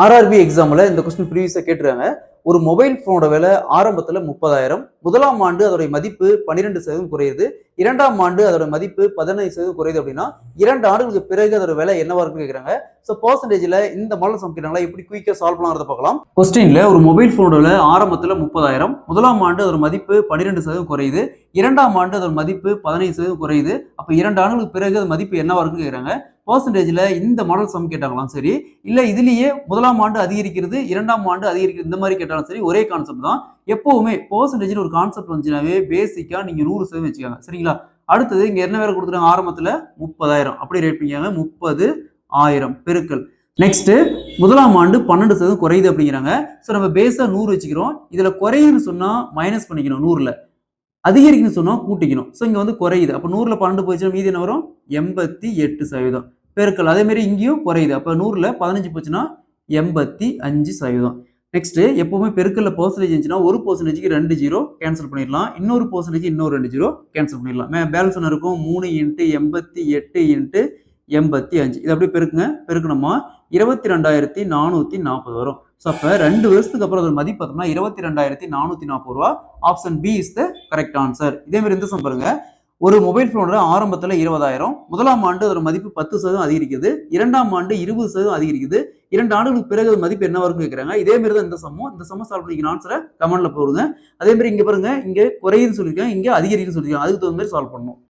RRB எக்ஸாம்ல இந்த question ப்ரீவியஸா கேட்டிருக்காங்க. ஒரு மொபைல் ஃபோனோட விலை ஆரம்பத்துல 30,000. முதலாம் ஆண்டு அதோட மதிப்பு 12% குறையுது. 2ஆம் ஆண்டு அதோட மதிப்பு 15% குறையுது அப்படின்னா, 2 ஆண்டுகளுக்கு பிறகு அதோட விலை என்னவா இருக்குன்னு கேட்கிறாங்க. ஸோ பெர்சன்டேஜ்ல இந்த மாடல் சம் கேட்டாங்களா எப்படி குயிக்கா சால்வ் பண்ணலாம்ன்றத பார்க்கலாம். கொஸ்டின்ல ஒரு மொபைல் ஃபோனோட விலை ஆரம்பத்துல 30,000. முதலாம் ஆண்டு அதோட மதிப்பு 12% குறையுது. 2ஆம் ஆண்டு அதோட மதிப்பு 15% குறையுது. அப்ப 2 ஆண்டுகளுக்கு பிறகு அது மதிப்பு என்னவா இருக்குன்னு கேட்கிறாங்க. பெர்சன்டேஜ்ல இந்த மாடல் சம் கேட்டாங்களாம் சரி, இல்ல இதுலயே முதலாம் ஆண்டு அதிகரிக்கிறது, 2ஆம் ஆண்டு அதிகரிக்கிறது இந்த மாதிரி கேட்டாலும் சரி ஒரே கான்செப்ட் தான். எப்பவுமே பெர்சன்டேஜ்னு ஒரு கான்செப்ட் வந்துச்சுனாவே பேசிக்கா நீங்க 100% வச்சுக்கோங்க. சரிங்களா? அடுத்தது இங்க என்ன வேற கொடுத்துருக்காங்க ஆரம்பத்துல 30,000 அப்படி ரேட் பண்ணிக்காங்க. 30,000 பெருக்கல். நெக்ஸ்ட் முதலாம் ஆண்டு 12% குறையுது அப்படிங்கிறாங்க. ஸோ நம்ம பேஸா 100 வச்சுக்கிறோம். இதுல குறையுதுன்னு சொன்னா மைனஸ் பண்ணிக்கணும் 100ல. அதிகரிக்குன்னு சொன்னா கூட்டிக்கணும். ஸோ இங்க வந்து குறையுது. அப்ப 100ல 12 போச்சுன்னா மீதி என்ன வரும்? 88% பெருக்கல். அதே மாதிரி இங்கேயும் குறையுது. அப்ப 100ல 15 போச்சுன்னா 85%. நெக்ஸ்ட் எப்பவுமே பெருக்கல்ல பெர்சன்டேஜ் இருந்துச்சுன்னா ஒரு பெர்சன்டேஜ்க்கு 2 ஜீரோ கேன்சல் பண்ணிடலாம். இன்னொரு பெர்சன்டேஜ் இன்னொரு 2 ஜீரோ கேன்சல் பண்ணிடலாம். பேலன்ஸ் என்ன இருக்கும்? 3 இன்ட்டு 88 இன்ட்டு 85. இது அப்படியே பெருக்குங்க. பெருக்கணுமா 22,440 வரும். ஸோ அப்ப 2 வருஷத்துக்கு அப்புறம் அதோட மதிப்பு பார்த்தோம்னா 22,440 ரூபா. Option B is the correct answer. இதே மாதிரி இந்த சம் பாருங்க. ஒரு மொபைல் போனோட ஆரம்பத்துல 20,000. முதலாம் ஆண்டு அதோட மதிப்பு 10% அதிகரிக்குது. 2ஆம் ஆண்டு 20% அதிகரிக்குது. 2 ஆண்டுகளுக்கு பிறகு அது மதிப்பு என்ன வரும்னு கேட்கறாங்க. இதே மாதிரி தான் இந்த சம்மும். இந்த சம்ம சால்வ் பண்ணிக்கிற ஆன்சரை கமெண்ட்ல போடுங்க. அதே மாதிரி இங்க பாருங்க, இங்க குறையுதுன்னு சொல்லியிருக்கேன், இங்க அதிகரிக்குன்னு சொல்லியிருக்கேன். அதுக்கு தகுந்த மாதிரி சால்வ் பண்ணணும்.